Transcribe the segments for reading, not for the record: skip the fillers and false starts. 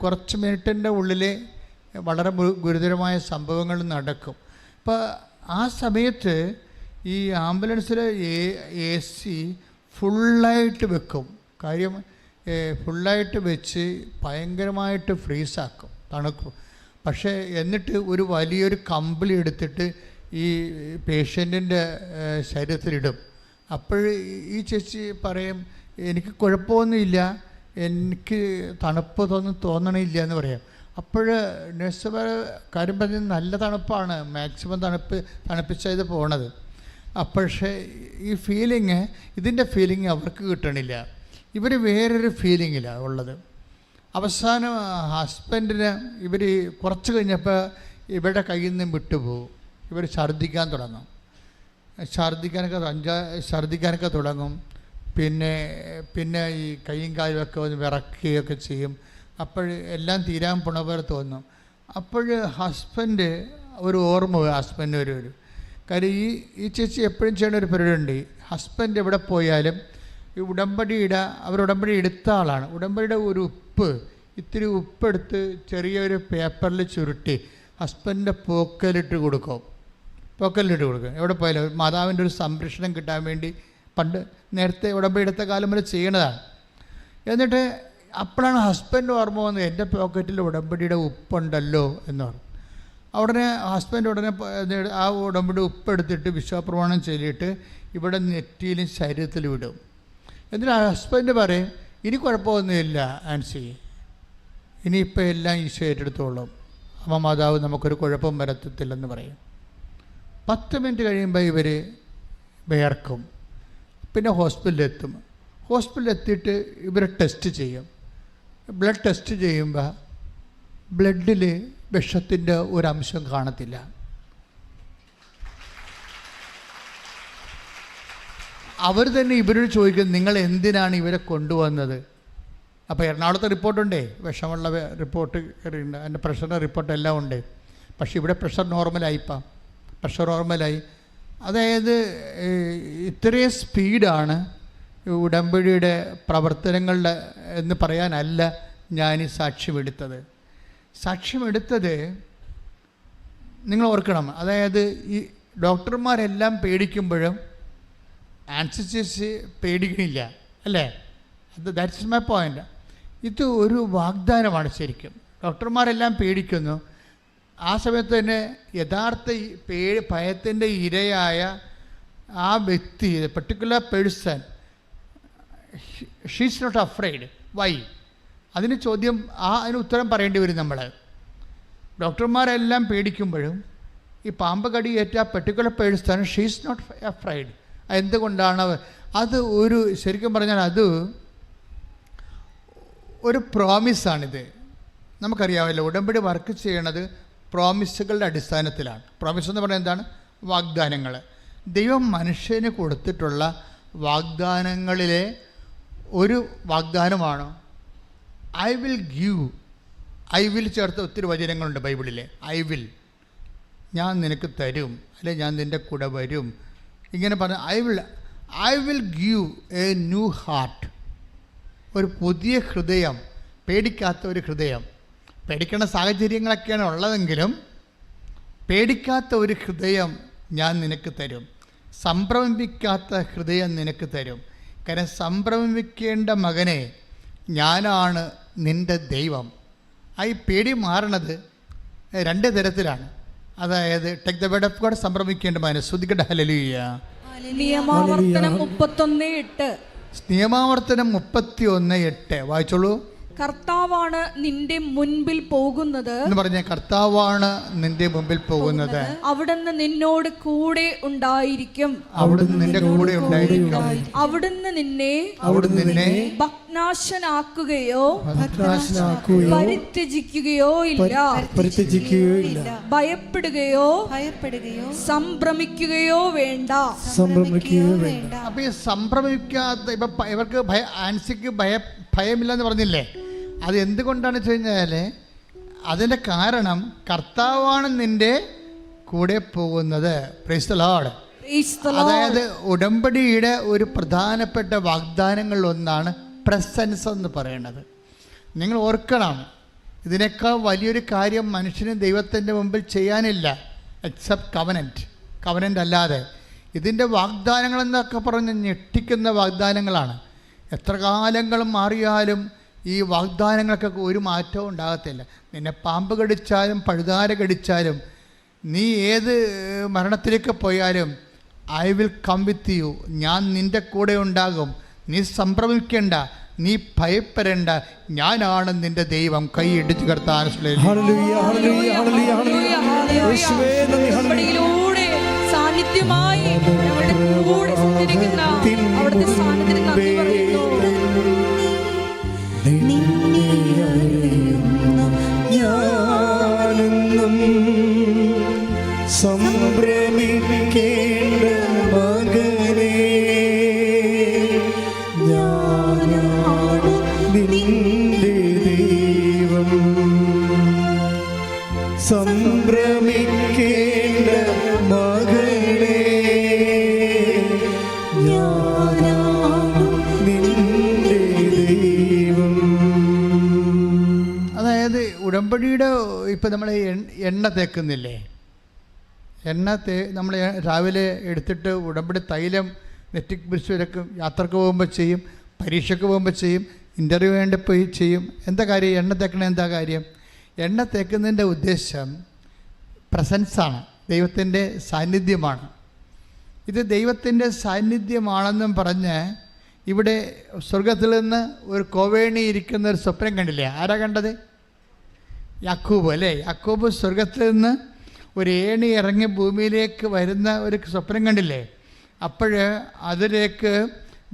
കുറച്ച് മിനിറ്റിൻ്റെ ഉള്ളിൽ വളരെ ഗുരുതരമായ സംഭവങ്ങൾ നടക്കും. അപ്പോൾ ആ സമയത്ത് ഈ ആംബുലൻസിൽ AC ഫുള്ളായിട്ട് വെക്കും. കാര്യം ഫുള്ളായിട്ട് വെച്ച് ഭയങ്കരമായിട്ട് ഫ്രീസാക്കും, തണുക്കും. പക്ഷേ എന്നിട്ട് ഒരു വലിയൊരു കമ്പിളി എടുത്തിട്ട് ഈ പേഷ്യൻറ്റിൻ്റെ ശരീരത്തിലിടും. അപ്പോൾ ഈ ചേച്ചി പറയും, എനിക്ക് കുഴപ്പമൊന്നുമില്ല, എനിക്ക് തണുപ്പ് തോന്നണില്ല എന്ന് പറയാം. അപ്പോൾ നഴ്സ് കാര്യം പറഞ്ഞ് നല്ല തണുപ്പാണ്, മാക്സിമം തണുപ്പിച്ചത് പോണത്. പക്ഷേ ഈ ഫീലിങ്, ഇതിൻ്റെ ഫീലിങ് അവർക്ക് കിട്ടണില്ല. ഇവർ വേറൊരു ഫീലിങ്ങിലാണ് ഉള്ളത്. അവസാനം ഹസ്ബൻഡിന് ഇവർ കുറച്ച് കഴിഞ്ഞപ്പോൾ ഇവരുടെ കയ്യിൽ നിന്ന് വിട്ടുപോകും. ഇവർ ഛർദ്ദിക്കാൻ തുടങ്ങും. ഛർദ്ദിക്കാനൊക്കെ തുടങ്ങും. പിന്നെ ഈ കൈയും കാലുമൊക്കെ ഒന്ന് വിറക്കുകയൊക്കെ ചെയ്യും. അപ്പോൾ എല്ലാം തീരാൻ പോണവരെ തോന്നും. അപ്പോൾ ഹസ്ബൻഡ് ഒരു ഓർമ്മ, ഹസ്ബൻഡ് ഒരു കാര്യം ഈ ചേച്ചി എപ്പോഴും ചെയ്യുന്ന ഒരു പരിപാടിയുണ്ട്. ഹസ്ബൻഡ് എവിടെ പോയാലും ഈ ഉടമ്പടി എടുത്ത ആളാണ്. ഉടമ്പടിയുടെ ഒരു ഇത്തിരി ഉപ്പെടുത്ത് ചെറിയൊരു പേപ്പറിൽ ചുരുട്ടി ഹസ്ബൻഡിൻ്റെ പോക്കലിട്ട് കൊടുക്കും. എവിടെ പോയാലും മാതാവിൻ്റെ ഒരു സംരക്ഷണം കിട്ടാൻ വേണ്ടി പണ്ട് നേരത്തെ ഉടമ്പടി എടുത്ത കാലം വരെ ചെയ്യണതാണ്. എന്നിട്ട് അപ്പോഴാണ് ഹസ്ബൻഡ് ഓർമ്മ വന്നത്, എൻ്റെ പോക്കറ്റിൽ ഉടമ്പടിയുടെ ഉപ്പുണ്ടല്ലോ എന്ന് പറഞ്ഞു. ഹസ്ബൻഡ് ഉടനെ ആ ഉടമ്പടി ഉപ്പെടുത്തിട്ട് വിശ്വാസപ്രമാണം ചൊല്ലിയിട്ട് ഇവിടെ നെറ്റിയിലും ശരീരത്തിലും ഇടും. എന്നിട്ട് ഹസ്ബൻഡ് പറയും, ഇനി കുഴപ്പമൊന്നുമില്ല ആൻസി, ഇനിയിപ്പോൾ എല്ലാം ഈശോ ഏറ്റെടുത്തോളും, അമ്മ മാതാവ് നമുക്കൊരു കുഴപ്പം വരത്തില്ലെന്ന് പറയും. 10 മിനിറ്റ് കഴിയുമ്പോൾ ഇവർ വിയർക്കും. പിന്നെ ഹോസ്പിറ്റലിലെത്തിയിട്ട് ഇവർ ടെസ്റ്റ് ചെയ്യും. ബ്ലഡ് ടെസ്റ്റ് ചെയ്യുമ്പോൾ ബ്ലഡിൽ വിഷത്തിൻ്റെ ഒരംശം കാണത്തില്ല. അവർ തന്നെ ഇവരോട് ചോദിക്കും, നിങ്ങൾ എന്തിനാണ് ഇവരെ കൊണ്ടുവന്നത്? അപ്പോൾ എറണാകുളത്തെ റിപ്പോർട്ടുണ്ടേ, വിഷമുള്ള റിപ്പോർട്ട് ഉണ്ട്, അതിൻ്റെ പ്രഷറിൻ്റെ റിപ്പോർട്ട് എല്ലാം ഉണ്ട്. പക്ഷേ ഇവിടെ പ്രഷർ നോർമലായി. അതായത് ഇത്രയും സ്പീഡാണ് ഉടമ്പടിയുടെ പ്രവർത്തനങ്ങളുടെ എന്ന് പറയാനല്ല ഞാൻ ഈ സാക്ഷ്യമെടുത്തത് നിങ്ങൾ ഓർക്കണം. അതായത് ഈ ഡോക്ടർമാരെല്ലാം പേടിക്കുമ്പോഴും ആൻസി ചേച്ചി പേടിക്കണില്ല, അല്ലേ? That's my point. ഇത് ഒരു വാഗ്ദാനമാണ് ശരിക്കും. ഡോക്ടർമാരെല്ലാം പേടിക്കുന്നു. ആ സമയത്ത് തന്നെ യഥാർത്ഥ ഭയത്തിൻ്റെ ഇരയായ ആ വ്യക്തി, particular person, she's not afraid. Why? അതിന് ഉത്തരം പറയേണ്ടി വരും നമ്മൾ. ഡോക്ടർമാരെല്ലാം പേടിക്കുമ്പോഴും ഈ പാമ്പ് കടിയേറ്റ particular person she's not afraid. എന്തുകൊണ്ടാണ്? അത് ശരിക്കും പറഞ്ഞാൽ അത് ഒരു പ്രോമിസാണിത്. നമുക്കറിയാമല്ലോ, ഉടമ്പടി വർക്ക് ചെയ്യണത് പ്രോമിസുകളുടെ അടിസ്ഥാനത്തിലാണ്. പ്രോമിസ് എന്ന് പറഞ്ഞാൽ എന്താണ്? വാഗ്ദാനങ്ങൾ. ദൈവം മനുഷ്യന് കൊടുത്തിട്ടുള്ള വാഗ്ദാനങ്ങളിലെ ഒരു വാഗ്ദാനമാണ് ഐ വിൽ ചേർത്ത് ഒത്തിരി വചനങ്ങളുണ്ട് ബൈബിളിലെ. ഞാൻ നിനക്ക് തരും, അല്ലെ ഞാൻ നിൻ്റെ കൂടെ വരും, ഇങ്ങനെ പറഞ്ഞ I will give A new heart, ഒരു പുതിയ ഹൃദയം, പേടിക്കാത്ത ഒരു ഹൃദയം. പേടിക്കുന്ന സാഹചര്യങ്ങളൊക്കെയാണ് ഉള്ളതെങ്കിലും പേടിക്കാത്ത ഒരു ഹൃദയം ഞാൻ നിനക്ക് തരും, സംഭ്രമിപ്പിക്കാത്ത ഹൃദയം നിനക്ക് തരും. കാരണം സംഭ്രമിക്കേണ്ട മകനെ, ഞാനാണ് നിൻ്റെ ദൈവം. ഈ പേടി മാറണത് 2 തരത്തിലാണ്. അതായത് take the word of God, സംഭ്രമിക്കേണ്ട മകനെ. ശ്രുതിക്കട്ടെ ഹല്ലേലൂയ. നിയമാവർത്തനം 31:8 വായിച്ചോളൂ. കർത്താവാണ് നിന്റെ മുൻപിൽ പോകുന്നത് എന്ന് പറഞ്ഞ കർത്താവാണ് നിന്റെ മുമ്പിൽ പോകുന്നത്. അവിടുന്ന് നിന്നോട് കൂടെ ഉണ്ടായിരിക്കും. അവിടുന്ന് നിന്റെ കൂടെ ഉണ്ടായിരിക്കും. അവിടുന്ന് നിന്നെ ഭഗ്നാശനാക്കുകയോ പരിത്യജിക്കുകയോ ഇല്ല. ഭയപ്പെടുകയോ സംഭ്രമിക്കുകയോ വേണ്ട. അപ്പൊ ഈ സംഭ്രമിക്കാത്ത, ഇവർക്ക് ആൻസിക്ക് ഭയമില്ലെന്ന് പറഞ്ഞില്ലേ? അത് എന്തുകൊണ്ടാണെന്ന് വെച്ച് കഴിഞ്ഞാൽ അതിൻ്റെ കാരണം കർത്താവാണ് നിൻ്റെ കൂടെ പോകുന്നത്. Praise the Lord. അതായത് ഉടമ്പടിയുടെ ഒരു പ്രധാനപ്പെട്ട വാഗ്ദാനങ്ങളിലൊന്നാണ് പ്രസൻസ് എന്ന് പറയുന്നത്. നിങ്ങൾ ഓർക്കണം, ഇതിനേക്കാൾ വലിയൊരു കാര്യം മനുഷ്യന് ദൈവത്തിൻ്റെ മുമ്പിൽ ചെയ്യാനില്ല, എക്സെപ്റ്റ് കവനൻ്റ് അല്ലാതെ. ഇതിൻ്റെ വാഗ്ദാനങ്ങളെന്നൊക്കെ പറഞ്ഞ് ഞെട്ടിക്കുന്ന വാഗ്ദാനങ്ങളാണ്. എത്ര കാലങ്ങളും മാറിയാലും ഈ വാഗ്ദാനങ്ങൾക്കൊക്കെ ഒരു മാറ്റവും ഉണ്ടാകത്തില്ല. നിന്നെ പാമ്പ് കടിച്ചാലും പഴുതാര കടിച്ചാലും നീ ഏത് മരണത്തിലേക്ക് പോയാലും I will come with you, ഞാൻ നിൻ്റെ കൂടെ ഉണ്ടാകും, നീ സംഭ്രമിക്കേണ്ട, നീ ഭയപ്പെടേണ്ട, ഞാനാണ് നിൻ്റെ ദൈവം. കൈയിടിച്ച് കർത്താൻ സാന്നിധ്യമായി ഞങ്ങളുടെ കൂടെ സഞ്ചരിക്കുന്ന അവിടുത്തെ സാന്നിധ്യത്തിന് നന്ദി പറയുന്നു. ഞാനെന്നും സംഭ്രമിക്കേണ്ട മകനേ, ഞാനാണ് നിന്റെ ദൈവം. സംഭ്രമിക്കേണ്ട മകനേ, ഞാനാണ് നിന്റെ ദൈവം. അതായത് ഉടമ്പടിയുടെ ഇപ്പം നമ്മൾ എണ്ണ തേക്കുന്നില്ലേ, നമ്മൾ രാവിലെ എടുത്തിട്ട് ഉടമ്പടി തൈലം നെറ്റിക്ക് പിരിച്ചുവരക്ക് യാത്രക്ക് പോകുമ്പോൾ ചെയ്യും, പരീക്ഷയ്ക്ക് പോകുമ്പോൾ ചെയ്യും, ഇൻ്റർവ്യൂ വേണ്ടപ്പോൾ ചെയ്യും. എന്താ കാര്യം എണ്ണ തേക്കണ? എന്താ കാര്യം? എണ്ണ തേക്കുന്നതിൻ്റെ ഉദ്ദേശം പ്രസൻസാണ്, ദൈവത്തിൻ്റെ സാന്നിധ്യമാണ്. ഇത് ദൈവത്തിൻ്റെ സാന്നിധ്യമാണെന്നും പറഞ്ഞ് ഇവിടെ സ്വർഗത്തിൽ നിന്ന് ഒരു കോവേണി ഇരിക്കുന്ന ഒരു സ്വപ്നം കണ്ടില്ലേ? ആരാ കണ്ടത്? യാക്കോബ് അല്ലേ? യാക്കോബ് സ്വർഗത്തിൽ നിന്ന് ഒരു ഏണി ഇറങ്ങി ഭൂമിയിലേക്ക് വരുന്ന ഒരു സ്വപ്നം കണ്ടില്ലേ? അപ്പോൾ അതിലേക്ക്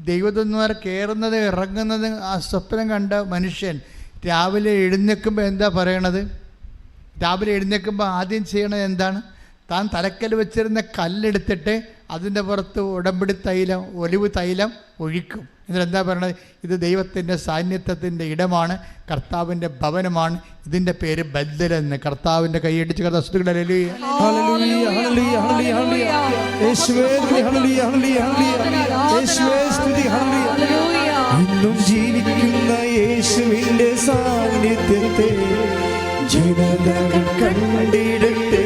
ദൈവദൂതന്മാർ കയറുന്നത് ഇറങ്ങുന്നത് ആ സ്വപ്നം കണ്ട മനുഷ്യൻ രാവിലെ എഴുന്നേൽക്കുമ്പോൾ എന്താ പറയണത്? രാവിലെ എഴുന്നേൽക്കുമ്പോൾ ആദ്യം ചെയ്യണത് എന്താണ്? താൻ തലക്കൽ വെച്ചിരുന്ന കല്ലെടുത്തിട്ട് അതിൻ്റെ പുറത്ത് ഉടമ്പടി തൈലം, ഒലിവ് തൈലം ഒഴിക്കും. എന്നിട്ട് എന്താ പറയണത്? ഇത് ദൈവത്തിൻ്റെ സാന്നിധ്യത്തിൻ്റെ ഇടമാണ്, കർത്താവിൻ്റെ ഭവനമാണ്, ഇതിൻ്റെ പേര് ബദ്ധലെന്ന്. കർത്താവിൻ്റെ കൈയടിച്ച് ഇന്നും ജീവിക്കുന്ന യേശുവിൻ്റെ സാന്നിധ്യത്തെ ജനതകൾ കണ്ടിടട്ടെ.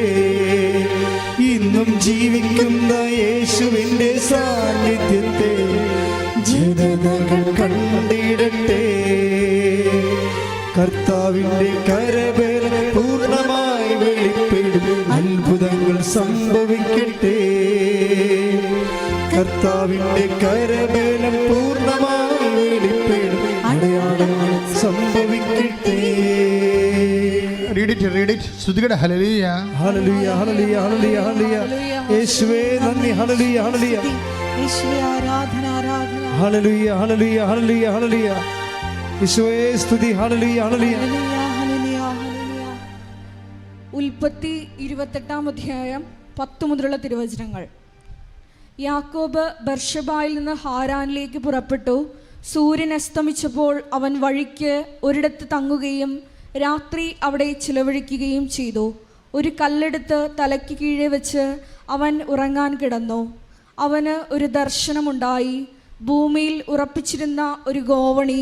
ഇന്നും ജീവിക്കുന്ന യേശുവിൻ്റെ സാന്നിധ്യത്തെ ജനതകൾ കണ്ടിടട്ടെ. കർത്താവിൻ്റെ കരബലം പൂർണ്ണമായി വെളിപ്പെടും, അത്ഭുതങ്ങൾ സംഭവിക്കട്ടെ. കർത്താവിൻ്റെ കരബലം പൂർണ്ണമായി വെളിപ്പെടും, അടയാളങ്ങൾ സംഭവിക്കട്ടെ. Read it. ശ്രുതികട ഹല്ലേലൂയ ഹല്ലേലൂയ ഹല്ലേലൂയ ഹല്ലേലൂയ ഹല്ലേലൂയ. യേശുവേ നന്ദി. ഹല്ലേലൂയ ഹല്ലേലൂയ യേശുവേ ആരാധന ആരാധന. ഹല്ലേലൂയ ഹല്ലേലൂയ ഹല്ലേലൂയ ഹല്ലേലൂയ. യേശുവേ സ്തുതി. ഹല്ലേലൂയ ഹല്ലേലൂയ ഹല്ലേലൂയ ഹല്ലേലൂയ. ഉൽപ്പത്തി 28-ാം അധ്യായം 10 മുതലുള്ള തിരുവചനങ്ങൾ. യാക്കോബ് ബർശബായിൽ നിന്ന് ഹാരാനിലേക്ക് പുറപ്പെട്ടു. സൂര്യൻ അസ്തമിച്ചപ്പോൾ അവൻ വഴിക്ക് ഒരിടത്ത് തങ്ങുകയും രാത്രി അവിടെ ചിലവഴിക്കുകയും ചെയ്തു. ഒരു കല്ലെടുത്ത് തലയ്ക്ക് കീഴെ വെച്ച് അവൻ ഉറങ്ങാൻ കിടന്നു. അവന് ഒരു ദർശനമുണ്ടായി. ഭൂമിയിൽ ഉറപ്പിച്ചിരുന്ന ഒരു ഗോവണി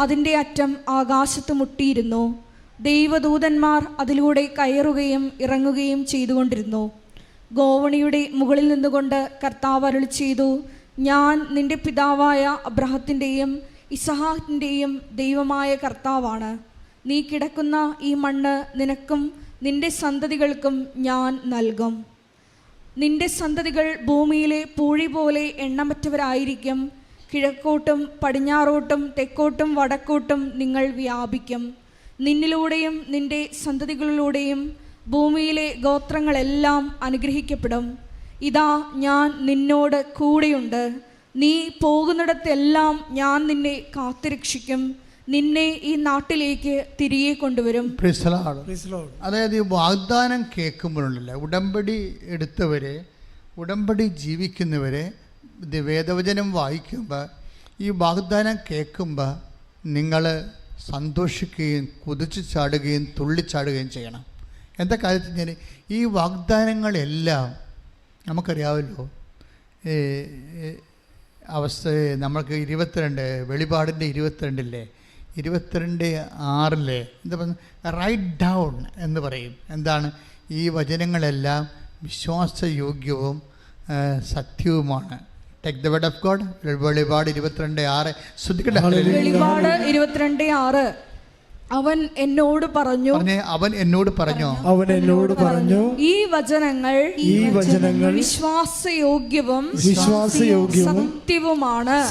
അതിൻ്റെ അറ്റം ആകാശത്ത് മുട്ടിയിരുന്നു. ദൈവദൂതന്മാർ അതിലൂടെ കയറുകയും ഇറങ്ങുകയും ചെയ്തുകൊണ്ടിരുന്നു. ഗോവണിയുടെ മുകളിൽ നിന്നുകൊണ്ട് കർത്താവ് അരുളി ചെയ്തു, ഞാൻ നിന്റെ പിതാവായ അബ്രഹത്തിൻ്റെയും ഇസഹാക്കിൻ്റെയും ദൈവമായ കർത്താവാണ്. നീ കിടക്കുന്ന ഈ മണ്ണ് നിനക്കും നിന്റെ സന്തതികൾക്കും ഞാൻ നൽകും. നിന്റെ സന്തതികൾ ഭൂമിയിലെ പൂഴി പോലെ എണ്ണമറ്റവരായിരിക്കും. കിഴക്കോട്ടും പടിഞ്ഞാറോട്ടും തെക്കോട്ടും വടക്കോട്ടും നിങ്ങൾ വ്യാപിക്കും. നിന്നിലൂടെയും നിന്റെ സന്തതികളിലൂടെയും ഭൂമിയിലെ ഗോത്രങ്ങളെല്ലാം അനുഗ്രഹിക്കപ്പെടും. ഇതാ ഞാൻ നിന്നോട് കൂടെയുണ്ട്. നീ പോകുന്നിടത്തെല്ലാം ഞാൻ നിന്നെ കാത്തുരക്ഷിക്കും. നിന്നെ ഈ നാട്ടിലേക്ക് തിരികെ കൊണ്ടുവരും. അതായത് ഈ വാഗ്ദാനം കേൾക്കുമ്പോഴുണ്ടല്ല, ഉടമ്പടി എടുത്തവരെ, ഉടമ്പടി ജീവിക്കുന്നവരെ വേദവചനം വായിക്കുമ്പോൾ ഈ വാഗ്ദാനം കേൾക്കുമ്പോൾ നിങ്ങൾ സന്തോഷിക്കുകയും കുതിച്ചു ചാടുകയും തുള്ളിച്ചാടുകയും ചെയ്യണം. എന്താ കാര്യത്തിൽ ഞാൻ ഈ വാഗ്ദാനങ്ങളെല്ലാം നമുക്കറിയാമല്ലോ. അവസ്ഥ നമ്മൾക്ക് 22 വെളിപാടിൻ്റെ 22 22:6 എന്താ പറയുക, റൈറ്റ് ഡൗൺ എന്ന് പറയും. എന്താണ്? ഈ വചനങ്ങളെല്ലാം വിശ്വാസയോഗ്യവും സത്യവുമാണ്. Take the word of God. വെളിപാട് 22:6 ശ്രദ്ധിക്കട്ടെ. വെളിപാട് 22:6 അവൻ എന്നോട് പറഞ്ഞു. അവൻ എന്നോട് പറഞ്ഞു. അവൻ എന്നോട് പറഞ്ഞു, ഈ വചനങ്ങൾ വിശ്വാസയോഗ്യവും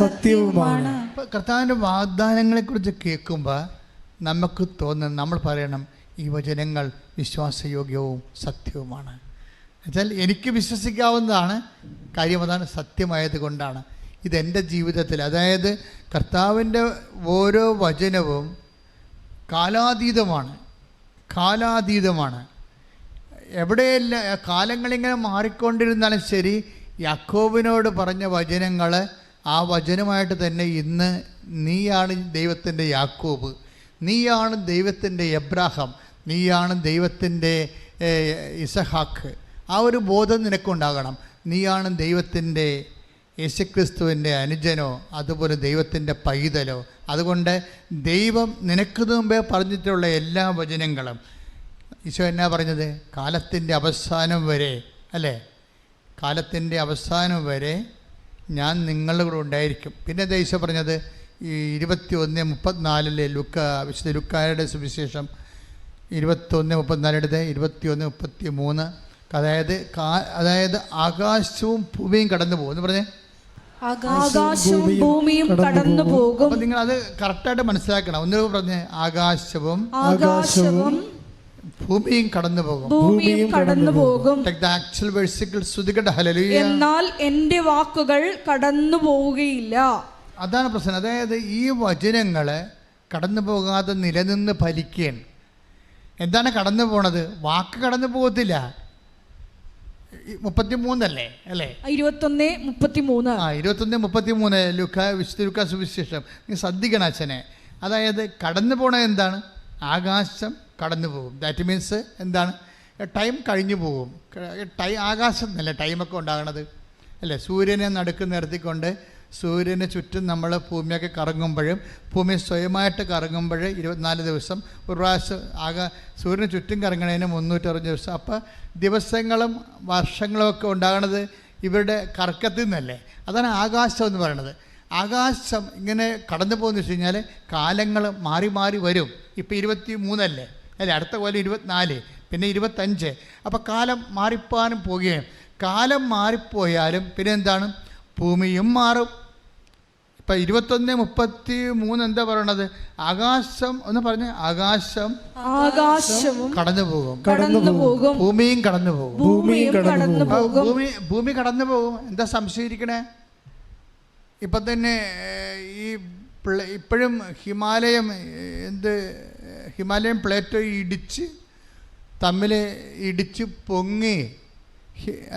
സത്യവുമാണ്. കർത്താവിൻ്റെ വാഗ്ദാനങ്ങളെ കുറിച്ച് കേൾക്കുമ്പോൾ നമുക്ക് തോന്നുന്നു, നമ്മൾ പറയണം ഈ വചനങ്ങൾ വിശ്വാസയോഗ്യവും സത്യവുമാണ്. എന്നുവെച്ചാൽ എനിക്ക് വിശ്വസിക്കാവുന്നതാണ്. കാര്യം അതാണ്, സത്യമായത് കൊണ്ടാണ്. ഇതെൻ്റെ ജീവിതത്തിൽ, അതായത് കർത്താവിൻ്റെ ഓരോ വചനവും കാലാതീതമാണ്. എവിടെയല്ല കാലങ്ങളിങ്ങനെ മാറിക്കൊണ്ടിരുന്നാലും ശരി, യാക്കോബിനോട് പറഞ്ഞ വചനങ്ങൾ ആ വചനമായിട്ട് തന്നെ ഇന്ന് നീയാണ് ദൈവത്തിൻ്റെ യാക്കോബ്, നീയാണ് ദൈവത്തിൻ്റെ എബ്രാഹാം, നീയാണ് ദൈവത്തിൻ്റെ ഇസഹാക്ക്. ആ ഒരു ബോധം നിനക്കുണ്ടാകണം. നീയാണ് ദൈവത്തിൻ്റെ യേശുക്രിസ്തുവിൻ്റെ അനുജനോ അതുപോലെ ദൈവത്തിൻ്റെ പൈതലോ. അതുകൊണ്ട് ദൈവം നിനക്ക് മുമ്പേ പറഞ്ഞിട്ടുള്ള എല്ലാ വചനങ്ങളും, ഈശോ എന്നാ പറഞ്ഞത്? കാലത്തിൻ്റെ അവസാനം വരെ, അല്ലേ? കാലത്തിൻ്റെ അവസാനം വരെ ഞാൻ നിങ്ങളുടെ കൂടെ ഉണ്ടായിരിക്കും. പിന്നെ ഈശോ പറഞ്ഞത് ഈ 21:34 വിശുദ്ധ ലുക്കായുടെ സുവിശേഷം 21:34 21:33. അതായത് ആകാശവും ഭൂമിയും കടന്നു പോകും എന്ന് പറഞ്ഞേ. ആകാശവും ഭൂമിയും കടന്നു പോകും. അപ്പോൾ നിങ്ങൾ അത് കറക്റ്റായിട്ട് മനസ്സിലാക്കണം. ഒന്നുകൂടെ പറഞ്ഞേ, ആകാശവും ഭൂമിയും കടന്നു പോകും. എന്നാൽ എന്റെ വാക്കുകൾ കടന്നു പോവുകയില്ല. അതാണ് പ്രശ്നം. അതായത് ഈ വചനങ്ങള് കടന്നു പോകാതെ നിലനിന്ന് ഫലിക്കുകയാണ്. എന്താണ് കടന്നു പോണത്? വാക്ക് കടന്നു പോകത്തില്ല. 33 അല്ലേ? 21:33 വിശുദ്ധ ലൂക്കാ സുവിശേഷം. നീ ശ്രദ്ധിക്കണം അച്ഛനെ. അതായത് കടന്നു പോണത് എന്താണ്? ആകാശം കടന്നു പോകും. ദാറ്റ് മീൻസ് എന്താണ്? ടൈം കഴിഞ്ഞു പോകും. ആകാശം എന്നല്ല ടൈമൊക്കെ ഉണ്ടാകണത്, അല്ലേ? സൂര്യനെ നടുക്ക് നിർത്തിക്കൊണ്ട് സൂര്യന് ചുറ്റും നമ്മൾ ഭൂമിയൊക്കെ കറങ്ങുമ്പോഴും ഭൂമി സ്വയമായിട്ട് കറങ്ങുമ്പോൾ 24 ദിവസം, ഒരു പ്രാവശ്യം സൂര്യന് ചുറ്റും കറങ്ങണതിന് 360 ദിവസം. അപ്പോൾ ദിവസങ്ങളും വർഷങ്ങളും ഒക്കെ ഉണ്ടാകണത് ഇവരുടെ കറക്കത്തിൽ നിന്നല്ലേ. അതാണ് ആകാശം എന്ന് പറയുന്നത്. ആകാശം ഇങ്ങനെ കടന്നു പോകുന്ന വെച്ച് കഴിഞ്ഞാൽ കാലങ്ങൾ മാറി മാറി വരും. ഇപ്പോൾ 23 അല്ലേ? അടുത്ത കൊല്ലം 24, പിന്നെ 25. അപ്പോൾ കാലം മാറിപ്പോകാനും പോവുകയും, കാലം മാറിപ്പോയാലും പിന്നെ എന്താണ്? ഭൂമിയും മാറും. ഇപ്പം 21:33 എന്താ പറയണത്? ആകാശം എന്ന് പറഞ്ഞ ആകാശവും കടന്നു പോകും, ഭൂമിയും കടന്നു പോകും. ഭൂമി കടന്നു പോകും. എന്താ സംശയിക്കണേ? ഇപ്പം തന്നെ ഇപ്പോഴും ഹിമാലയം പ്ലേറ്റോ തമ്മിൽ ഇടിച്ച് പൊങ്ങി,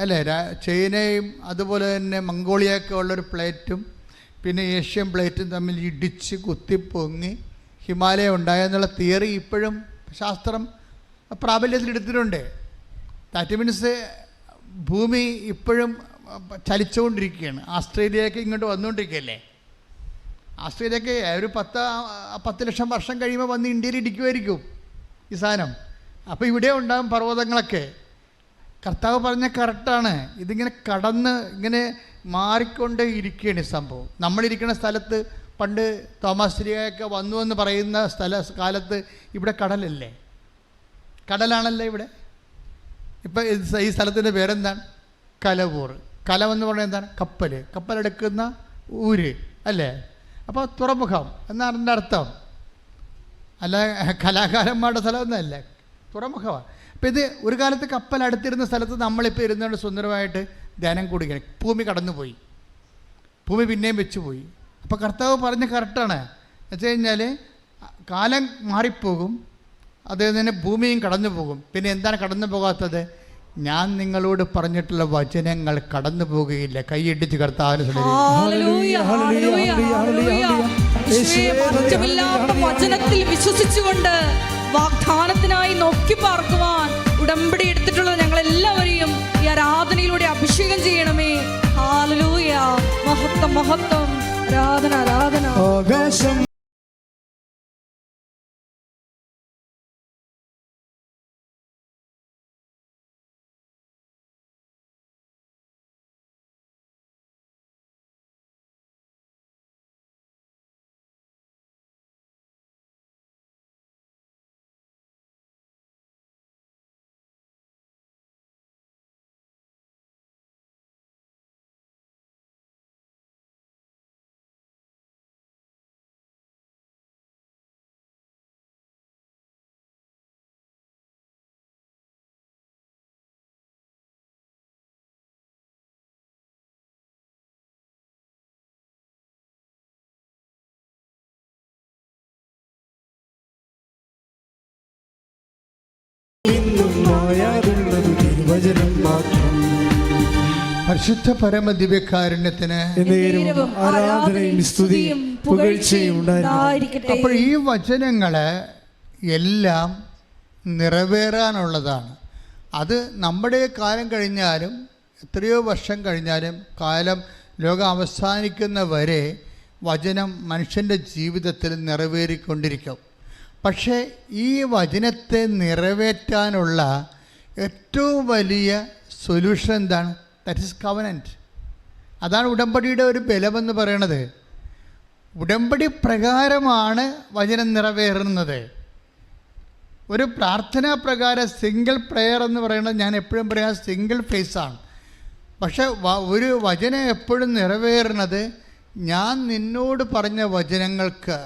അല്ലേ? ചൈനയും അതുപോലെ തന്നെ മംഗോളിയൊക്കെ ഉള്ളൊരു പ്ലേറ്റും പിന്നെ ഏഷ്യൻ പ്ലേറ്റും തമ്മിൽ ഇടിച്ച് കുത്തിപ്പൊങ്ങി ഹിമാലയം ഉണ്ടായെന്നുള്ള തിയറി ഇപ്പോഴും ശാസ്ത്രം പ്രാബല്യത്തിലെടുത്തിട്ടുണ്ട്. ദാറ്റ് മീൻസ് ഭൂമി ഇപ്പോഴും ചലിച്ചുകൊണ്ടിരിക്കുകയാണ്. ആസ്ട്രേലിയയൊക്കെ ഇങ്ങോട്ട് വന്നുകൊണ്ടിരിക്കുകയല്ലേ? ആസ്ട്രേലിയയൊക്കെ ഒരു 10 ലക്ഷം വർഷം കഴിയുമ്പോൾ വന്ന് ഇന്ത്യയിൽ ഇടിക്കുമായിരിക്കും ഈ സാധനം. അപ്പോൾ ഇവിടെ ഉണ്ടാകും പർവ്വതങ്ങളൊക്കെ. കർത്താവ് പറഞ്ഞ കറക്റ്റാണ്. ഇതിങ്ങനെ കടന്ന് ഇങ്ങനെ മാറിക്കൊണ്ട് ഇരിക്കുകയാണ് ഈ സംഭവം. നമ്മളിരിക്കുന്ന സ്ഥലത്ത് പണ്ട് തോമസ് ലീഗയൊക്കെ വന്നു എന്ന് പറയുന്ന കാലത്ത് ഇവിടെ കടലല്ലേ? കടലാണല്ലേ ഇവിടെ? ഇപ്പം ഈ സ്ഥലത്തിൻ്റെ പേരെന്താണ്? കലവൂർ. കലമെന്ന് പറയുന്നത് എന്താണ്? കപ്പലെടുക്കുന്ന ഊര്, അല്ലേ? അപ്പോൾ തുറമുഖം എന്നാണ് എൻ്റെ അർത്ഥം. അല്ല കലാകാരന്മാരുടെ സ്ഥലമൊന്നുമല്ല, തുറമുഖമാണ്. അപ്പോൾ ഇത് ഒരു കാലത്ത് കപ്പൽ അടുത്തിരുന്ന സ്ഥലത്ത് നമ്മളിപ്പോൾ ഇരുന്നുകൊണ്ട് സുന്ദരമായിട്ട് ധ്യാനം കൂടിക്കണം. ഭൂമി കടന്നുപോയി, ഭൂമി പിന്നെയും വെച്ചുപോയി. അപ്പോൾ കർത്താവ് പറഞ്ഞ് കറക്റ്റാണ്. വെച്ച് കഴിഞ്ഞാൽ കാലം മാറിപ്പോകും, അതേ തന്നെ ഭൂമിയും കടന്നു പോകും. പിന്നെ എന്താണ് കടന്നു പോകാത്തത്? ഞാൻ നിങ്ങളോട് പറഞ്ഞിട്ടുള്ള വചനങ്ങൾ കടന്നു പോകുകയില്ല. കൈയിടിച്ച് കർത്താവിന് വചനത്തിൽ വിശ്വസിച്ചുകൊണ്ട് വാഗ്ദാനത്തിനായി നോക്കി പാർക്കുവാൻ ഉടമ്പടി എടുത്തിട്ടുള്ള ഞങ്ങളെല്ലാവരെയും ഈ ആരാധനയിലൂടെ അഭിഷേകം ചെയ്യണമേ. ഹല്ലേലൂയ. മഹത്വം, ആരാധന. മായാതുള്ളത് തിരുവചനം മാത്രം. പരിശുദ്ധ പരമ ദിവ്യകാരുണ്യത്തിന് എന്നേരവും ആരാധനയും സ്തുതിയും പുകഴ്ചയും ഉണ്ടായിരിക്കട്ടെ. അപ്പോൾ ഈ വചനങ്ങള് എല്ലാം നിറവേറാനുള്ളതാണ്. അത് നമ്മുടെ കാലം കഴിഞ്ഞാലും എത്രയോ വർഷം കഴിഞ്ഞാലും കാലം ലോകം അവസാനിക്കുന്ന വരെ വചനം മനുഷ്യൻ്റെ ജീവിതത്തിൽ നിറവേറിക്കൊണ്ടിരിക്കും. പക്ഷേ ഈ വചനത്തെ നിറവേറ്റാനുള്ള ഏറ്റവും വലിയ സൊല്യൂഷൻ എന്താണ്? That is covenant. അതാണ് ഉടമ്പടിയുടെ ഒരു ബലമെന്ന് പറയണത്. ഉടമ്പടി പ്രകാരമാണ് വചനം നിറവേറുന്നത്. ഒരു പ്രാർത്ഥനാ പ്രകാരം സിംഗിൾ പ്രെയർ എന്ന് പറയുന്നത് ഞാൻ എപ്പോഴും പറയാം സിംഗിൾ ഫേസാണ്. പക്ഷെ ഒരു വചനം എപ്പോഴും നിറവേറുന്നത് ഞാൻ നിന്നോട് പറഞ്ഞ വചനങ്ങൾക്ക്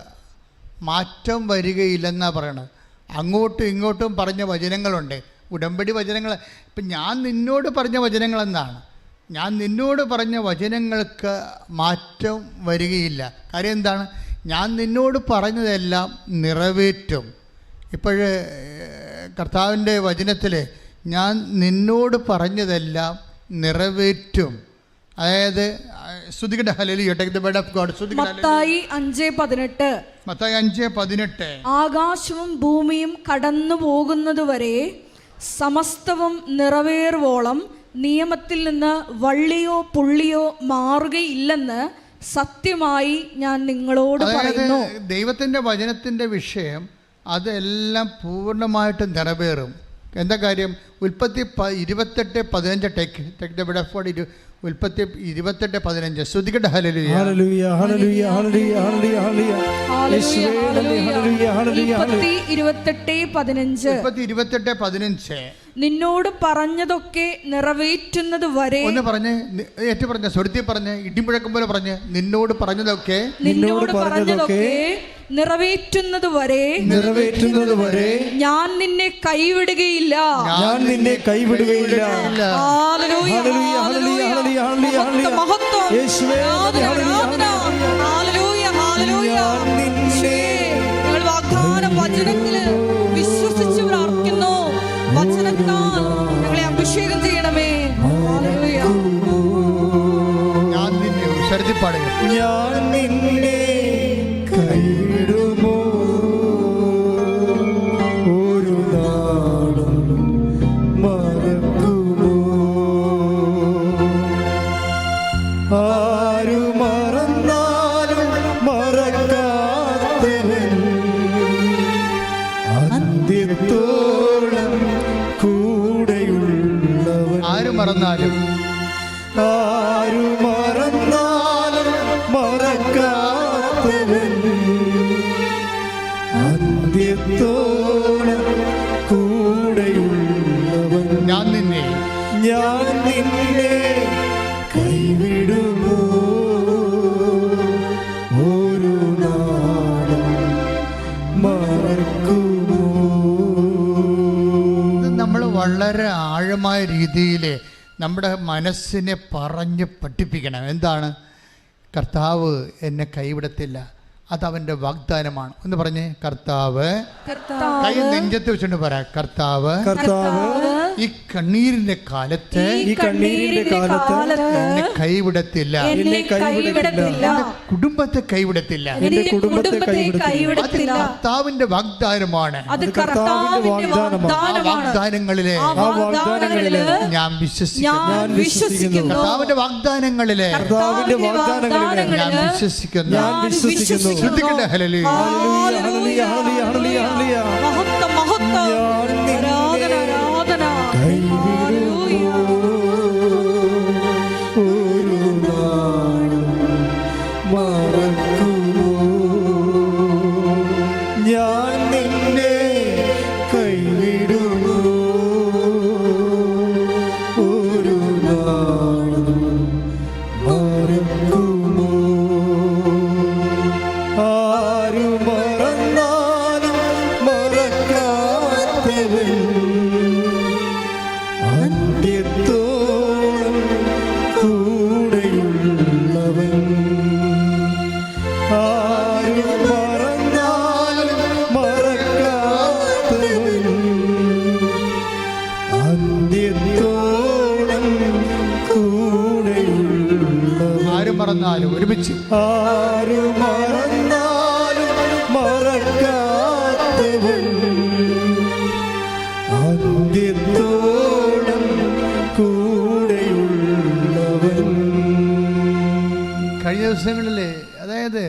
മാറ്റം വരികയില്ലെന്നാണ് പറയണത്. അങ്ങോട്ടും ഇങ്ങോട്ടും പറഞ്ഞ വചനങ്ങളുണ്ട്, ഉടമ്പടി വചനങ്ങൾ. ഇപ്പം ഞാൻ നിന്നോട് പറഞ്ഞ വചനങ്ങളെന്നാണ്. ഞാൻ നിന്നോട് പറഞ്ഞ വചനങ്ങൾക്ക് മാറ്റം വരികയില്ല. കാര്യം എന്താണ്? ഞാൻ നിന്നോട് പറഞ്ഞതെല്ലാം നിറവേറ്റും. ഇപ്പോഴ് കർത്താവിൻ്റെ വചനത്തിൽ ഞാൻ നിന്നോട് പറഞ്ഞതെല്ലാം നിറവേറ്റും. അതായത് സ്തുതിക്കട്ടെ, ഹല്ലേലൂയ, take the word of God. മത്തായി 5:18. മത്തായി 5:18. ആകാശവും ഭൂമിയും കടന്നു പോകുന്നതുവരെ സമസ്തവും നിറവേറുവോളം നിയമത്തിൽ നിന്ന് വള്ളിയോ പുള്ളിയോ മാറുകയില്ലെന്ന് സത്യമായി ഞാൻ നിങ്ങളോട് പറയുന്നു. ദൈവത്തിൻ്റെ വചനത്തിൻ്റെ വിഷയം അതെല്ലാം പൂർണ്ണമായിട്ട് നിറവേറും. എന്താ കാര്യം? ഉൽപ്പത്തി 28:15. Take the word of God. ഉൽപ്പത്തി 28:15. ശ്രുതിക്കട്ടെ, ഹല്ലേലൂയ, ഹല്ലേലൂയ, ഹല്ലേലൂയ, ഹല്ലേലൂയ, ഹല്ലേലൂയ, ഹല്ലേലൂയ. 28:15. 28:15. നിന്നോട് പറഞ്ഞതൊക്കെ നിറവേറ്റുന്നത് വരെ. ഒന്ന് പറഞ്ഞ്, ഏറ്റു പറഞ്ഞ, സ്വരത്തിൽ പറഞ്ഞ്, ഇടിമുഴക്കം പോലെ പറഞ്ഞ്, നിന്നോട് പറഞ്ഞതൊക്കെ നിറവേറ്റുന്നത് വരെ ഞാൻ നിന്നെ കൈവിടുകയില്ല. ഹല്ലേലൂയ, ഹല്ലേലൂയ, ഹല്ലേലൂയ, മഹത്വം, ഹല്ലേലൂയ, ഹല്ലേലൂയ. ഞങ്ങൾ വാഗ്ദാന വചനത്തില് വിശ്വസിച്ച് പ്രാർത്ഥിക്കുന്നു. വചനത്താൽ ഞങ്ങളെ അഭിഷേകം ചെയ്യണമേ. ഹല്ലേലൂയ. ഞാൻ നിന്നെ ഉച്ചരിച്ച് പാടുക. ഞാൻ നിന്നെ കൈവിടുമോ ഒരു നാളും മറക്കുമോ? ആരു മറന്നാലും മറക്കാത്തവൻ അന്ത്യത്തോളം കൂടെയുള്ളവൻ. ആര് മറന്നാലും ആരു മറന്നാലും മറക്കാത്തവൻ അന്ത്യത്തോളം കൂടെയുള്ളവൻ. ഞാൻ നിന്നെ കൈവിടുമോ ഒരു നാളും മറക്കുമോ? നമ്മൾ വളരെ ആഴമായ രീതിയിൽ നമ്മുടെ മനസ്സിനെ പറഞ്ഞ് പഠിപ്പിക്കണം. എന്താണ്? കർത്താവ് എന്നെ കൈവിടത്തില്ല, അതവൻ്റെ വാഗ്ദാനമാണ്. ഒന്ന് പറഞ്ഞേ, കർത്താവ്. കൈ നെഞ്ചത്ത് വെച്ചുകൊണ്ട് പറയാം, കർത്താവ് ഈ കണ്ണീരിന്റെ കാലത്ത് എന്നെ കൈവിടത്തില്ല, എന്റെ കുടുംബത്തെ കൈവിടത്തില്ല. അത് കർത്താവിന്റെ വാഗ്ദാനമാണ്. വാഗ്ദാനങ്ങളിലെ ഞാൻ വിശ്വസിക്കുന്നു. കർത്താവിന്റെ വാഗ്ദാനങ്ങളിലെ ഞാൻ വിശ്വസിക്കുന്നു. ശ്രദ്ധിക്കട്ടെ, ഹല്ലേലൂയ, ഹല്ലേലൂയ, ഹല്ലേലൂയ, ഹല്ലേലൂയ. മഹത്വം, മഹത്വം, ആരാധന, ആരാധന. ഹല്ലേലൂയ. ഒരു നാളും മറക്കുമോ? ഞാൻ നിന്നെ കൈവിടുമോ ഒരു നാളും മറക്കുമോ? ആരു മറന്നാലും മറക്കാത്തവൻ അന്ത്യത്തോളം കൂടെയുള്ളവൻ. ആരു മറന്നാലും മറക്കാത്തവൻ മറന്നാലും ഒരുമിച്ച് ആരു മറന്നാലും മറക്കാത്തവൻ അന്ത്യത്തോളം കൂടെയുള്ളവൻ. കഴിഞ്ഞ ദിവസങ്ങളിൽ അതായത്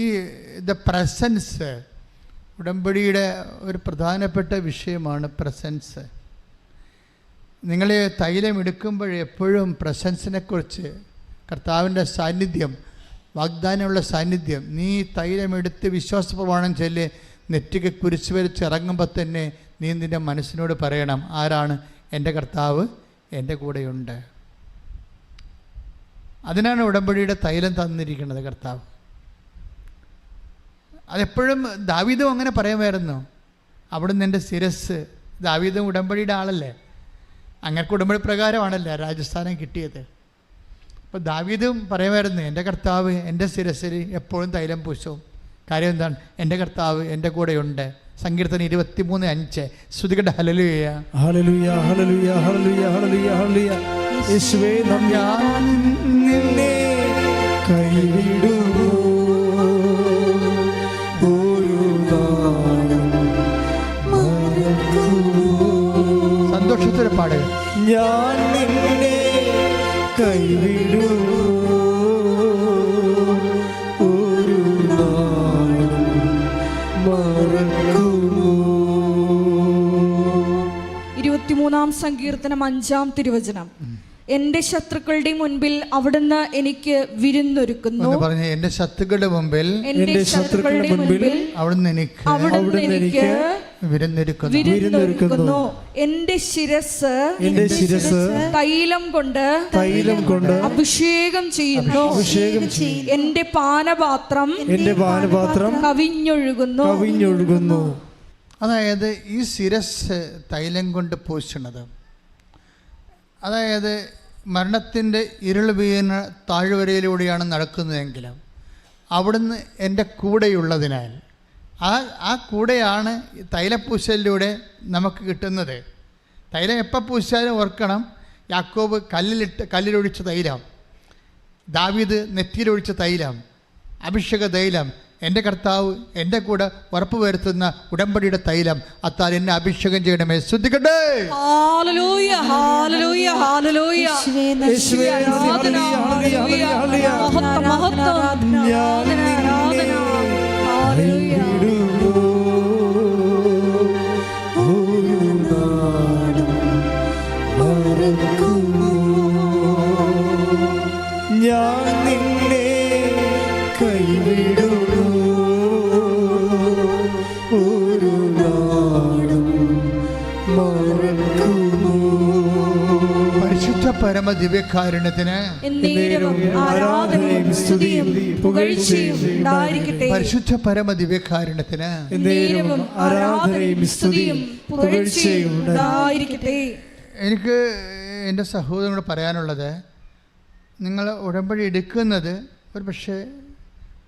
ഈ ദ പ്രസൻസ്, ഉടമ്പടിയുടെ ഒരു പ്രധാനപ്പെട്ട വിഷയമാണ് പ്രസൻസ്. നിങ്ങൾ തൈലം എടുക്കുമ്പോൾ എപ്പോഴും പ്രസൻസിനെക്കുറിച്ച്, കർത്താവിൻ്റെ സാന്നിധ്യം, വാഗ്ദാനമുള്ള സാന്നിധ്യം, നീ തൈലമെടുത്ത് വിശ്വാസപ്രമാണം ചൊല്ലി നെറ്റിക്ക് കുരിശ് വരച്ച് ഇറങ്ങുമ്പോൾ തന്നെ നീ നിൻ്റെ മനസ്സിനോട് പറയണം, ആരാണ്? എൻ്റെ കർത്താവ് എൻ്റെ കൂടെയുണ്ട്. അതിനാണ് ഉടമ്പടിയുടെ തൈലം തന്നിരിക്കുന്നത് കർത്താവ്. അതെപ്പോഴും ദാവീദും അങ്ങനെ പറയുമായിരുന്നു, അവിടുന്ന് എൻ്റെ ശിരസ്. ദാവീദും ഉടമ്പടിയുടെ ആളല്ലേ, അങ്ങനത്തെ ഉടമ്പടി പ്രകാരമാണല്ലേ രാജസ്ഥാനം കിട്ടിയത്. അപ്പോൾ ദാവീദും പറയുമായിരുന്നു, എൻ്റെ കർത്താവ് എൻ്റെ ശിരസിൽ എപ്പോഴും തൈലം പൂശും. കാര്യം എന്താണ്? എൻ്റെ കർത്താവ് എൻ്റെ കൂടെയുണ്ട്. സങ്കീർത്തനം 23:5. സ്തുതിക്കട്ടെ. ഹല്ലേലൂയ, ഹല്ലേലൂയ, ഹല്ലേലൂയ, ഹല്ലേലൂയ, ഹല്ലേലൂയ, ഹല്ലേലൂയ. യേശുവേ, ഞാൻ നിന്നെ കൈവിടുമോ ഒരു നാളും മറക്കുമോ. സന്തോഷത്തോടെ പാടുക. ഞാൻ നിന്നെ കൈവിടുമോ ഒരു നാളും മറക്കുമോ. 23-ാം സങ്കീർത്തനം 5-ാം തിരുവചനം. എന്റെ ശത്രുക്കളുടെ മുൻപിൽ അവിടുന്ന് എനിക്ക് വിരുന്നൊരുക്കുന്നു. എന്റെ ശത്രുക്കളുടെ മുമ്പിൽ, എന്റെ ശത്രുക്കളുടെ മുൻപിൽ അവിടുന്ന് എനിക്ക് വിരുന്നൊരുക്കുന്നു. എന്റെ ശിരസ് തൈലം കൊണ്ട് അഭിഷേകം ചെയ്യുന്നു. എന്റെ പാനപാത്രം കവിഞ്ഞൊഴുകുന്നു. അതായത് ഈ ശിരസ് തൈലം കൊണ്ട് പൂശണത്, അതായത് മരണത്തിൻ്റെ ഇരുൾ വീണ താഴ്വരയിലൂടെയാണ് നടക്കുന്നതെങ്കിലും അവിടുന്ന് എൻ്റെ കൂടെയുള്ളതിനാൽ ആ കൂടെയാണ് തൈലപ്പൂശലിലൂടെ നമുക്ക് കിട്ടുന്നത്. തൈലം എപ്പോൾ പൂശാലും ഓർക്കണം, യാക്കോബ് കല്ലിലൊഴിച്ച തൈലം, ദാവീദ് നെറ്റിയിലൊഴിച്ച തൈലം, അഭിഷേക തൈലം, എൻ്റെ കർത്താവ് എൻ്റെ കൂടെ ഉറപ്പ് വരുത്തുന്ന ഉടമ്പടിയുടെ തൈലം, അത്താൽ എന്നെ അഭിഷേകം ചെയ്യണമേ. ശ്രദ്ധിക്കട്ടെ. ഹല്ലേലൂയ, ഹല്ലേലൂയ, ഹല്ലേലൂയ. യേശുവേ, ആരാധന, ഹല്ലേലൂയ, മഹത്വം, മഹത്വം, ആരാധന, ആരാധന, ഹല്ലേലൂയ. ഞാൻ നിന്നെ കൈവിടുമോ ഒരു നാളും മറക്കുമോ. പരിശുദ്ധ പരമ ദിവ്യകാരുണ്യത്തിന് ആരാധനയും സ്തുതിയും പുകഴ്ചയും ഉണ്ടായിരിക്കട്ടെ. പരിശുദ്ധ പരമ ദിവ്യകാരുണ്യത്തിന് ആരാധനയും സ്തുതിയും പുകഴ്ചയും ഉണ്ടായിരിക്കട്ടെ. എനിക്ക് എൻ്റെ സഹോദരനോട് പറയാനുള്ളത്, നിങ്ങൾ ഉടമ്പടി എടുക്കുന്നത് ഒരു പക്ഷേ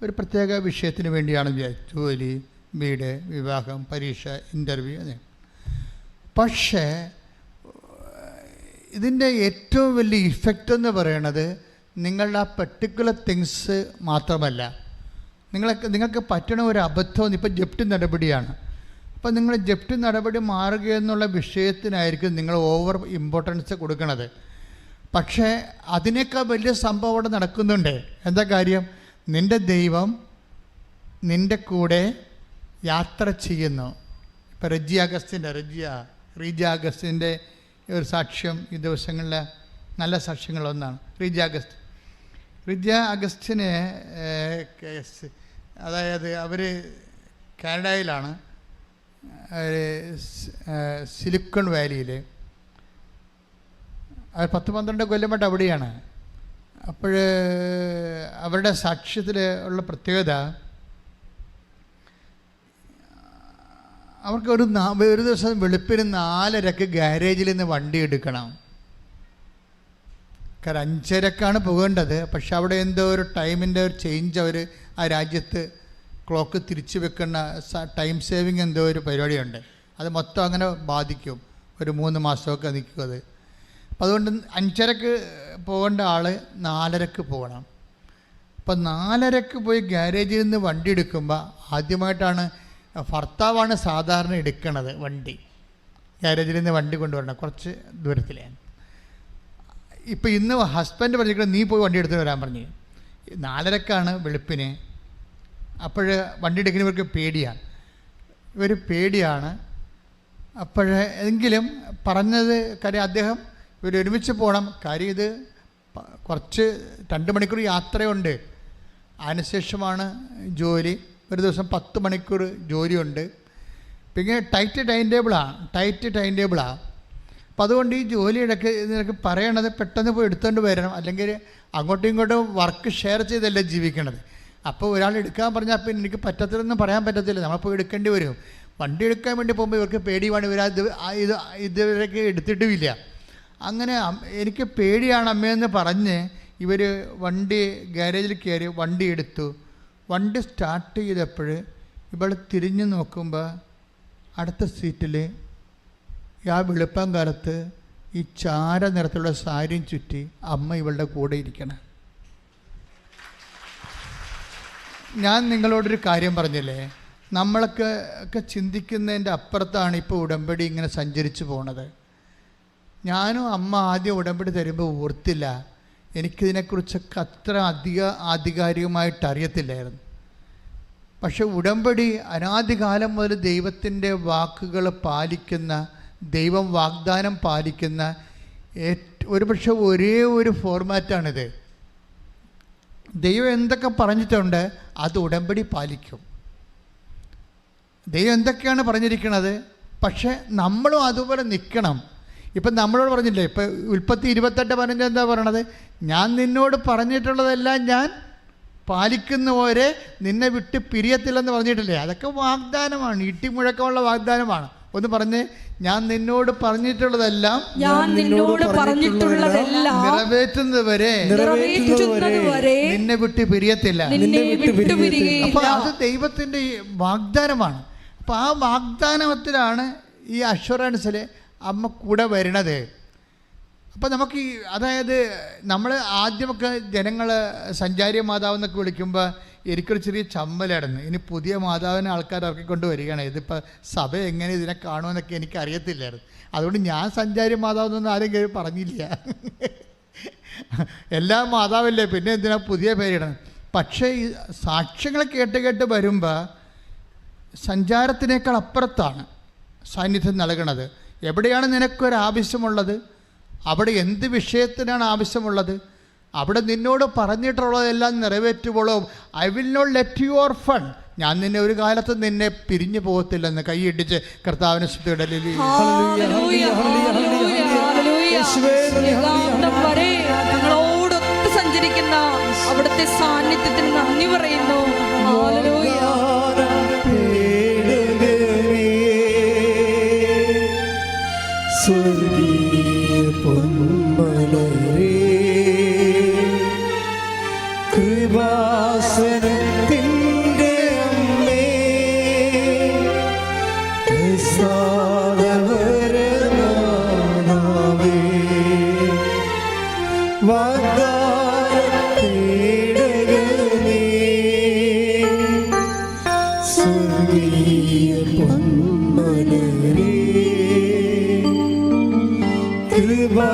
ഒരു പ്രത്യേക വിഷയത്തിന് വേണ്ടിയാണ് വിചാരിച്ചു, ജോലി, വീട്, വിവാഹം, പരീക്ഷ, ഇൻ്റർവ്യൂ. അതെ. പക്ഷേ ഇതിൻ്റെ ഏറ്റവും വലിയ ഇഫക്റ്റ് എന്ന് പറയുന്നത് നിങ്ങളുടെ ആ പെർട്ടിക്കുലർ തിങ്സ് മാത്രമല്ല. നിങ്ങൾക്ക് പറ്റണ ഒരു അബദ്ധം ഇപ്പം ജപ്തി നടപടിയാണ്. അപ്പം നിങ്ങൾ ജപ്തി നടപടി മാറുക എന്നുള്ള വിഷയത്തിനായിരിക്കും നിങ്ങൾ ഓവർ ഇമ്പോർട്ടൻസ് കൊടുക്കുന്നത്. പക്ഷേ അതിനേക്കാൾ വലിയ സംഭവം അവിടെ നടക്കുന്നുണ്ട്. എന്താ കാര്യം? നിൻ്റെ ദൈവം നിൻ്റെ കൂടെ യാത്ര ചെയ്യുന്നു. ഇപ്പം റീജ അഗസ്റ്റിൻ്റെ ഒരു സാക്ഷ്യം ഈ ദിവസങ്ങളിലെ നല്ല സാക്ഷ്യങ്ങളൊന്നാണ്. റീജ അഗസ്റ്റിന് അതായത് അവർ കാനഡയിലാണ്, സിലിക്കൺ വാലിയിൽ. അവർ 10-12 കൊല്ലമായിട്ട് അവിടെയാണ്. അപ്പോൾ അവരുടെ സാക്ഷ്യത്തിൽ ഉള്ള പ്രത്യേകത, അവർക്ക് ഒരു ദിവസം വെളുപ്പിന് 4:30 ഗാരേജിൽ നിന്ന് വണ്ടി എടുക്കണം. കാരണം 5:30ക്കാണ് പോകേണ്ടത്. പക്ഷെ അവിടെ എന്തോ ഒരു ടൈമിൻ്റെ ഒരു ചേഞ്ച്, അവർ ആ രാജ്യത്ത് ക്ലോക്ക് തിരിച്ചു വെക്കുന്ന ടൈം സേവിങ് എന്തോ ഒരു പരിപാടിയുണ്ട്. അത് മൊത്തം അങ്ങനെ ബാധിക്കും, ഒരു 3 മാസമൊക്കെ നിൽക്കും അത്. അപ്പം അതുകൊണ്ട് 5:30ക്ക് പോകേണ്ട ആൾ 4:30ക്ക് പോകണം. അപ്പോൾ 4:30 പോയി ഗ്യാരേജിൽ നിന്ന് വണ്ടി എടുക്കുമ്പോൾ ആദ്യമായിട്ടാണ് ഭർത്താവാണ് സാധാരണ എടുക്കണത് വണ്ടി, ഗ്യാരേജിൽ നിന്ന് വണ്ടി കൊണ്ടുവരണം കുറച്ച് ദൂരത്തിലാണ്. ഇപ്പോൾ ഇന്ന് ഹസ്ബൻഡ് പറഞ്ഞിരിക്കുന്നത് നീ പോയി വണ്ടി എടുത്തിട്ട് വരാൻ പറഞ്ഞു. 4:30 വെളുപ്പിന്. അപ്പോൾ വണ്ടി എടുക്കുന്നവർക്ക് പേടിയാണ്, ഇവർ പേടിയാണ്. എങ്കിലും പറഞ്ഞത് കാര്യം അദ്ദേഹം ഇവർ ഒരുമിച്ച് പോകണം, കാര്യം ഇത് കുറച്ച് 2 മണിക്കൂർ യാത്രയുണ്ട്. അതിനുശേഷമാണ് ജോലി, ഒരു ദിവസം 10 മണിക്കൂർ ജോലിയുണ്ട്. പിന്നെ ടൈറ്റ് ടൈം ടേബിളാണ്. അപ്പോൾ അതുകൊണ്ട് ഈ ജോലി ഇടയ്ക്ക് നിനക്ക് പറയണത് പെട്ടെന്ന് പോയി എടുത്തുകൊണ്ട് വരണം, അല്ലെങ്കിൽ അങ്ങോട്ടും ഇങ്ങോട്ടും വർക്ക് ഷെയർ ചെയ്തല്ലേ ജീവിക്കണത്. അപ്പോൾ ഒരാൾ എടുക്കാൻ പറഞ്ഞാൽ പിന്നെ എനിക്ക് പറ്റത്തില്ലെന്ന് പറയാൻ പറ്റത്തില്ല, നമ്മൾ പോയി എടുക്കേണ്ടി വരും. വണ്ടി എടുക്കാൻ വേണ്ടി പോകുമ്പോൾ ഇവർക്ക് പേടിയാണ്, ഇതുവരെയൊക്കെ എടുത്തിട്ടുമില്ല. അങ്ങനെ എനിക്ക് പേടിയാണ് അമ്മയെന്ന് പറഞ്ഞ് ഇവർ വണ്ടി ഗ്യാരേജിൽ കയറി വണ്ടി എടുത്തു. വണ്ടി സ്റ്റാർട്ട് ചെയ്തപ്പോൾ ഇവൾ തിരിഞ്ഞു നോക്കുമ്പോൾ അടുത്ത സീറ്റിൽ ആ വെളുപ്പം കാലത്ത് ഈ ചാര നിറത്തിലുള്ള സാരിയും ചുറ്റി അമ്മ ഇവളുടെ കൂടെ ഇരിക്കണം. ഞാൻ നിങ്ങളോടൊരു കാര്യം പറഞ്ഞില്ലേ, നമ്മളൊക്കെ ചിന്തിക്കുന്നതിൻ്റെ അപ്പുറത്താണ് ഇപ്പോൾ ഉടമ്പടി ഇങ്ങനെ സഞ്ചരിച്ചു പോണത്. ഞാനും അമ്മ ആദ്യം ഉടമ്പടി തരുമ്പോൾ ഓർത്തില്ല, എനിക്കിതിനെക്കുറിച്ചൊക്കെ അത്ര ആധികാരികമായിട്ട് അറിയത്തില്ലായിരുന്നു. പക്ഷെ ഉടമ്പടി അനാദികാലം മുതൽ ദൈവത്തിൻ്റെ വാക്കുകൾ പാലിക്കുന്ന, ദൈവം വാഗ്ദാനം പാലിക്കുന്ന ഒരുപക്ഷെ ഒരേ ഒരു ഫോർമാറ്റാണിത്. ദൈവം എന്തൊക്കെ പറഞ്ഞിട്ടുണ്ട് അത് ഉടമ്പടി പാലിക്കും. ദൈവം എന്തൊക്കെയാണ് പറഞ്ഞിരിക്കുന്നത്, പക്ഷെ നമ്മളും അതുപോലെ നിൽക്കണം. ഇപ്പം നമ്മളോട് പറഞ്ഞില്ലേ, ഇപ്പം ഉൽപ്പത്തി 28:15 എന്താ പറയണത്? ഞാൻ നിന്നോട് പറഞ്ഞിട്ടുള്ളതെല്ലാം ഞാൻ പാലിക്കുന്നവരെ നിന്നെ വിട്ട് പിരിയത്തില്ലെന്ന് പറഞ്ഞിട്ടില്ലേ? അതൊക്കെ വാഗ്ദാനമാണ്, ഇട്ടിമുഴക്കമുള്ള വാഗ്ദാനമാണ്. ഒന്ന് പറഞ്ഞ്, ഞാൻ നിന്നോട് പറഞ്ഞിട്ടുള്ളതെല്ലാം നിറവേറ്റുന്നതുവരെ നിന്നെ വിട്ട് പിരിയത്തില്ല. അപ്പോൾ അത് ദൈവത്തിൻ്റെ വാഗ്ദാനമാണ്. അപ്പോൾ ആ വാഗ്ദാനത്തിലാണ് ഈ അഷ്വറൻസിൽ അമ്മ കൂടെ വരണത്. അപ്പോൾ നമുക്ക് അതായത് നമ്മൾ ആദ്യമൊക്കെ ജനങ്ങൾ സഞ്ചാരി മാതാവ് എന്നൊക്കെ വിളിക്കുമ്പോൾ എനിക്കൊരു ചെറിയ ചമ്മലായിരുന്നു. ഇനി പുതിയ മാതാവിനെ ആൾക്കാർ ഇറക്കിക്കൊണ്ട് വരികയാണ്, ഇതിപ്പോൾ സഭ എങ്ങനെ ഇതിനെ കാണുമെന്നൊക്കെ എനിക്ക് അറിയത്തില്ലായിരുന്നു. അതുകൊണ്ട് ഞാൻ സഞ്ചാരി മാതാവെന്നൊന്നും ആരും പറഞ്ഞില്ല. എല്ലാ മാതാവല്ലേ, പിന്നെ എന്തിനാ പുതിയ പേരിടണം. പക്ഷേ ഈ സാക്ഷ്യങ്ങൾ കേട്ട് വരുമ്പോൾ സഞ്ചാരത്തിനേക്കാൾ അപ്പുറത്താണ് സാന്നിധ്യം നൽകണത്. എവിടെയാണ് നിനക്കൊരാവശ്യമുള്ളത്, അവിടെ എന്ത് വിഷയത്തിനാണ് ആവശ്യമുള്ളത്, അവിടെ നിന്നോട് പറഞ്ഞിട്ടുള്ളതെല്ലാം നിറവേറ്റുമ്പോഴും I will not let you orphan, ഞാൻ നിന്നെ ഒരു കാലത്ത് നിന്നെ പിരിഞ്ഞു പോകത്തില്ലെന്ന് കൈയിടിച്ച് കർത്താവിനെ സ്തുതിയിടലിൽ ഞങ്ങളോടൊത്ത് സഞ്ചരിക്കുന്ന അവിടുത്തെ സാന്നിധ്യത്തിന് നന്ദി പറയുന്നു. കൃപാസനത്തിൻ്റെ അമ്മേ, സാദവരനാവേ, വാഗ്ദാനത്തേടകമേ, സ്വർഗീയ പൊന്മലരേ, കൃപാ